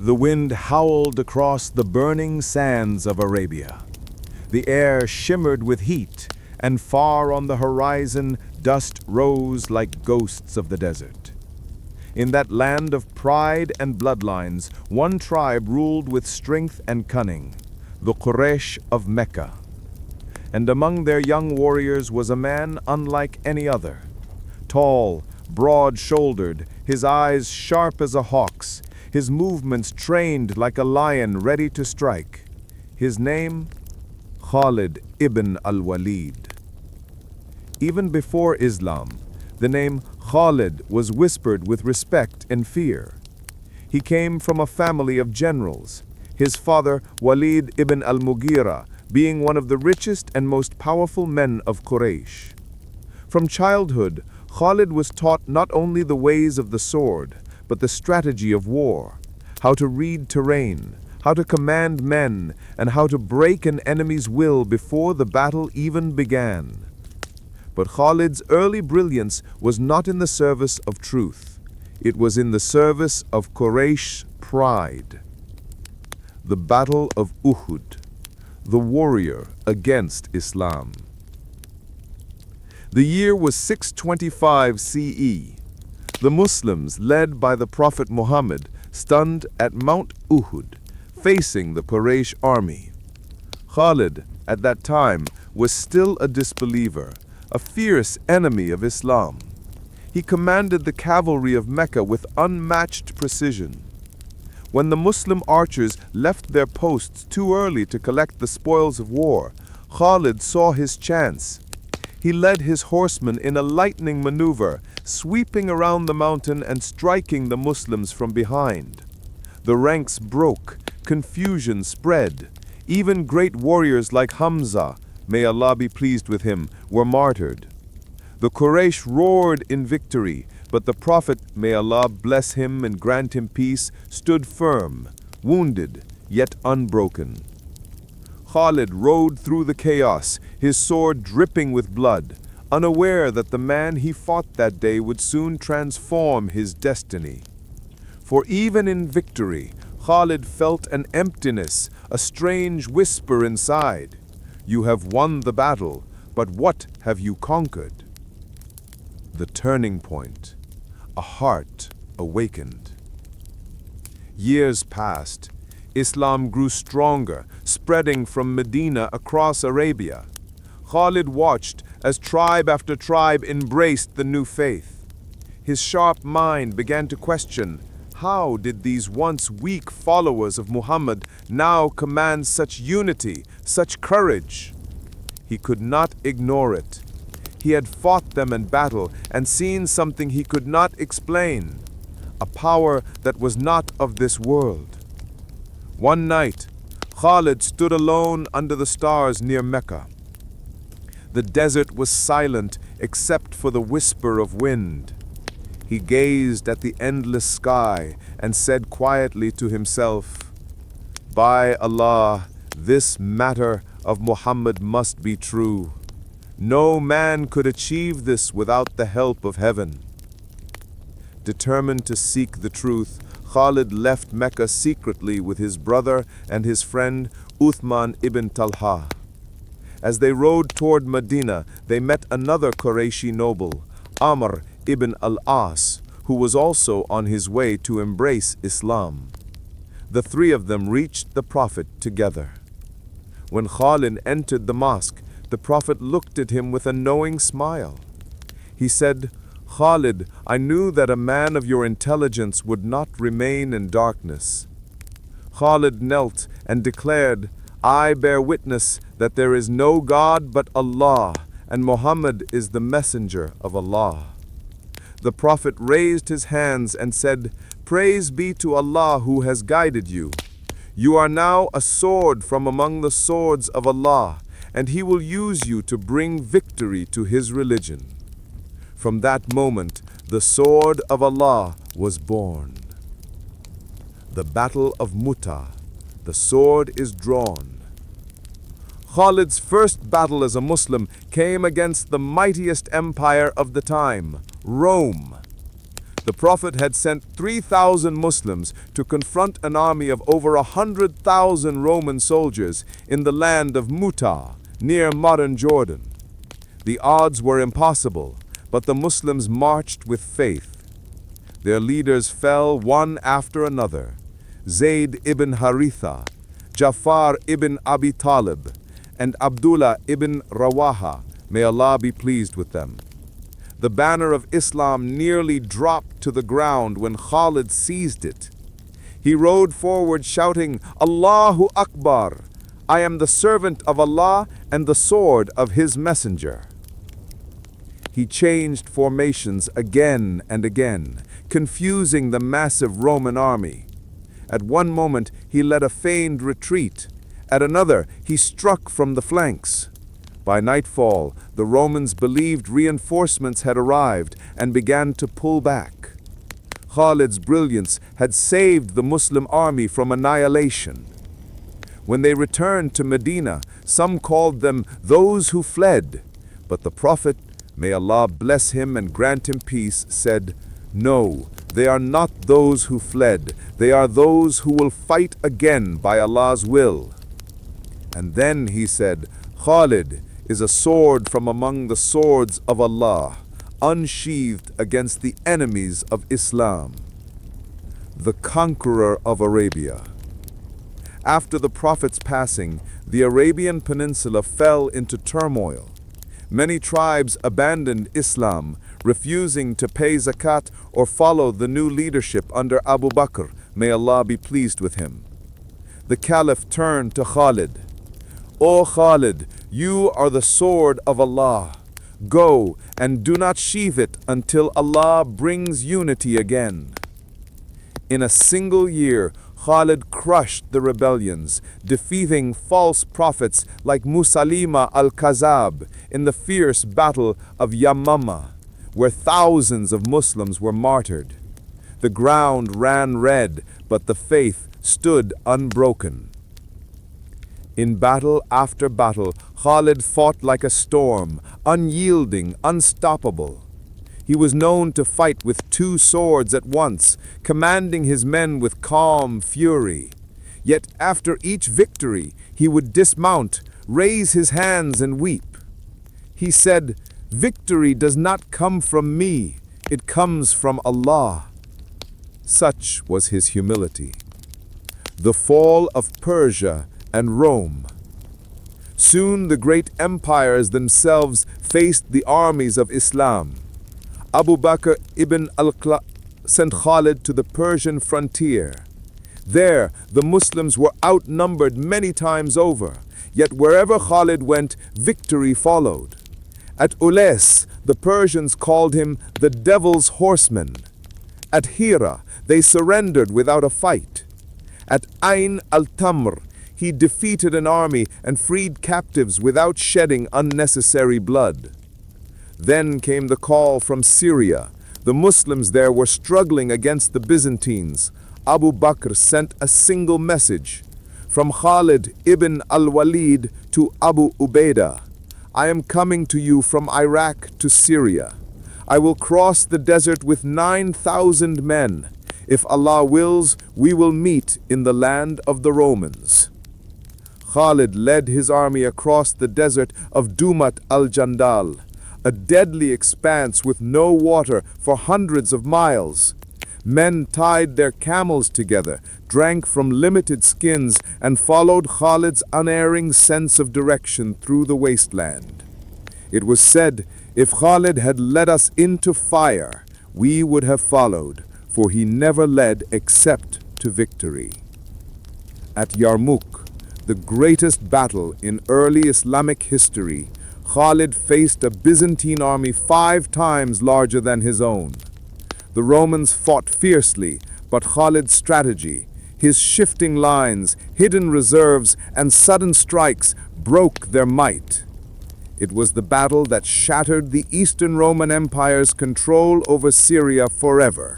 The wind howled across the burning sands of Arabia. The air shimmered with heat, and far on the horizon dust rose like ghosts of the desert. In that land of pride and bloodlines, one tribe ruled with strength and cunning, the Quraysh of Mecca. And among their young warriors was a man unlike any other. Tall, broad-shouldered, his eyes sharp as a hawk's, his movements trained like a lion ready to strike. His name, Khalid ibn al-Walid. Even before Islam, the name Khalid was whispered with respect and fear. He came from a family of generals, his father Walid ibn al-Mughira being one of the richest and most powerful men of Quraysh. From childhood, Khalid was taught not only the ways of the sword, but the strategy of war, how to read terrain, how to command men, and how to break an enemy's will before the battle even began. But Khalid's early brilliance was not in the service of truth. It was in the service of Quraysh's pride. The Battle of Uhud, the warrior against Islam. The year was 625 CE. The Muslims, led by the Prophet Muhammad, stood at Mount Uhud, facing the Quraysh army. Khalid, at that time, was still a disbeliever, a fierce enemy of Islam. He commanded the cavalry of Mecca with unmatched precision. When the Muslim archers left their posts too early to collect the spoils of war, Khalid saw his chance. He led his horsemen in a lightning maneuver, sweeping around the mountain and striking the Muslims from behind. The ranks broke, confusion spread. Even great warriors like Hamza, may Allah be pleased with him, were martyred. The Quraysh roared in victory, but the Prophet, may Allah bless him and grant him peace, stood firm, wounded, yet unbroken. Khalid rode through the chaos, his sword dripping with blood, unaware that the man he fought that day would soon transform his destiny. For even in victory, Khalid felt an emptiness, a strange whisper inside. You have won the battle, but what have you conquered? The turning point. A heart awakened. Years passed. Islam grew stronger, spreading from Medina across Arabia. Khalid watched as tribe after tribe embraced the new faith. His sharp mind began to question, how did these once weak followers of Muhammad now command such unity, such courage? He could not ignore it. He had fought them in battle and seen something he could not explain, a power that was not of this world. One night, Khalid stood alone under the stars near Mecca. The desert was silent except for the whisper of wind. He gazed at the endless sky and said quietly to himself, "By Allah, this matter of Muhammad must be true. No man could achieve this without the help of heaven." Determined to seek the truth, Khalid left Mecca secretly with his brother and his friend Uthman ibn Talha. As they rode toward Medina, they met another Qurayshi noble, Amr ibn al-As, who was also on his way to embrace Islam. The three of them reached the Prophet together. When Khalid entered the mosque, the Prophet looked at him with a knowing smile. He said, "Khalid, I knew that a man of your intelligence would not remain in darkness." Khalid knelt and declared, "I bear witness that there is no God but Allah, and Muhammad is the messenger of Allah." The Prophet raised his hands and said, "Praise be to Allah who has guided you. You are now a sword from among the swords of Allah, and He will use you to bring victory to His religion." From that moment, the sword of Allah was born. The Battle of Muta. The sword is drawn. Khalid's first battle as a Muslim came against the mightiest empire of the time, Rome. The Prophet had sent 3,000 Muslims to confront an army of over 100,000 Roman soldiers in the land of Muta, near modern Jordan. The odds were impossible, but the Muslims marched with faith. Their leaders fell one after another: Zayd ibn Haritha, Jafar ibn Abi Talib, and Abdullah ibn Rawaha, may Allah be pleased with them. The banner of Islam nearly dropped to the ground when Khalid seized it. He rode forward shouting, "Allahu Akbar! I am the servant of Allah and the sword of His messenger." He changed formations again and again, confusing the massive Roman army. At one moment he led a feigned retreat. At another he struck from the flanks. By nightfall, the Romans believed reinforcements had arrived and began to pull back. Khalid's brilliance had saved the Muslim army from annihilation. When they returned to Medina, some called them those who fled. But the Prophet, may Allah bless him and grant him peace, said, "No, they are not those who fled. They are those who will fight again by Allah's will." And then he said, "Khalid is a sword from among the swords of Allah, unsheathed against the enemies of Islam." The conqueror of Arabia. After the Prophet's passing, the Arabian Peninsula fell into turmoil. Many tribes abandoned Islam, refusing to pay zakat or follow the new leadership under Abu Bakr, may Allah be pleased with him. The Caliph turned to Khalid. "O Khalid, you are the sword of Allah. Go and do not sheathe it until Allah brings unity again." In a single year, Khalid crushed the rebellions, defeating false prophets like Musaylima al-Kazab in the fierce battle of Yamama, where thousands of Muslims were martyred. The ground ran red, but the faith stood unbroken. In battle after battle, Khalid fought like a storm, unyielding, unstoppable. He was known to fight with two swords at once, commanding his men with calm fury. Yet after each victory, he would dismount, raise his hands and weep. He said, "Victory does not come from me, it comes from Allah." Such was his humility. The fall of Persia and Rome. Soon the great empires themselves faced the armies of Islam. Abu Bakr ibn al-Walid sent Khalid to the Persian frontier. There, the Muslims were outnumbered many times over, yet wherever Khalid went, victory followed. At Ules, the Persians called him the Devil's Horseman. At Hira, they surrendered without a fight. At Ain al-Tamr, he defeated an army and freed captives without shedding unnecessary blood. Then came the call from Syria. The Muslims there were struggling against the Byzantines. Abu Bakr sent a single message from Khalid ibn al-Walid to Abu Ubaidah. "I am coming to you from Iraq to Syria. I will cross the desert with 9,000 men. If Allah wills, we will meet in the land of the Romans." Khalid led his army across the desert of Dumat al-Jandal, a deadly expanse with no water for hundreds of miles. Men tied their camels together, drank from limited skins, and followed Khalid's unerring sense of direction through the wasteland. It was said, if Khalid had led us into fire, we would have followed, for he never led except to victory. At Yarmouk, the greatest battle in early Islamic history, Khalid faced a Byzantine army 5 times larger than his own. The Romans fought fiercely, but Khalid's strategy, his shifting lines, hidden reserves, and sudden strikes broke their might. It was the battle that shattered the Eastern Roman Empire's control over Syria forever.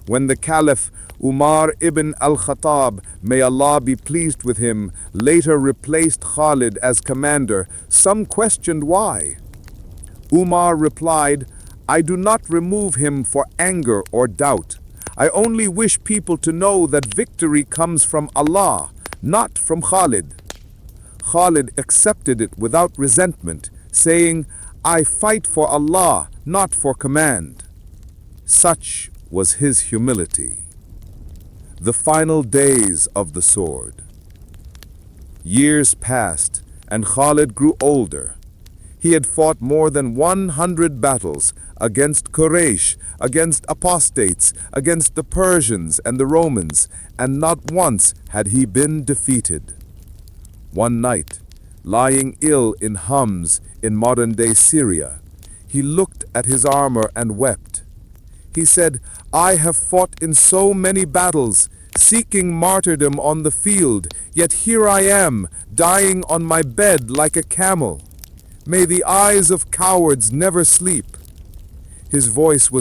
When the Caliph Umar ibn al-Khattab, may Allah be pleased with him, later replaced Khalid as commander, some questioned why. Umar replied, I do not remove him for anger or doubt. I only wish people to know that victory comes from Allah, not from Khalid. Khalid accepted it without resentment, saying, I fight for Allah, not for command. Such was his humility. The final days of the sword. Years passed, and Khalid grew older. He had fought more than 100 battles against Quraysh, against apostates, against the Persians and the Romans, and not once had he been defeated. One night, lying ill in Homs in modern-day Syria, he looked at his armor and wept. He said, I have fought in so many battles, seeking martyrdom on the field, yet here I am, dying on my bed like a camel. May the eyes of cowards never sleep. His voice was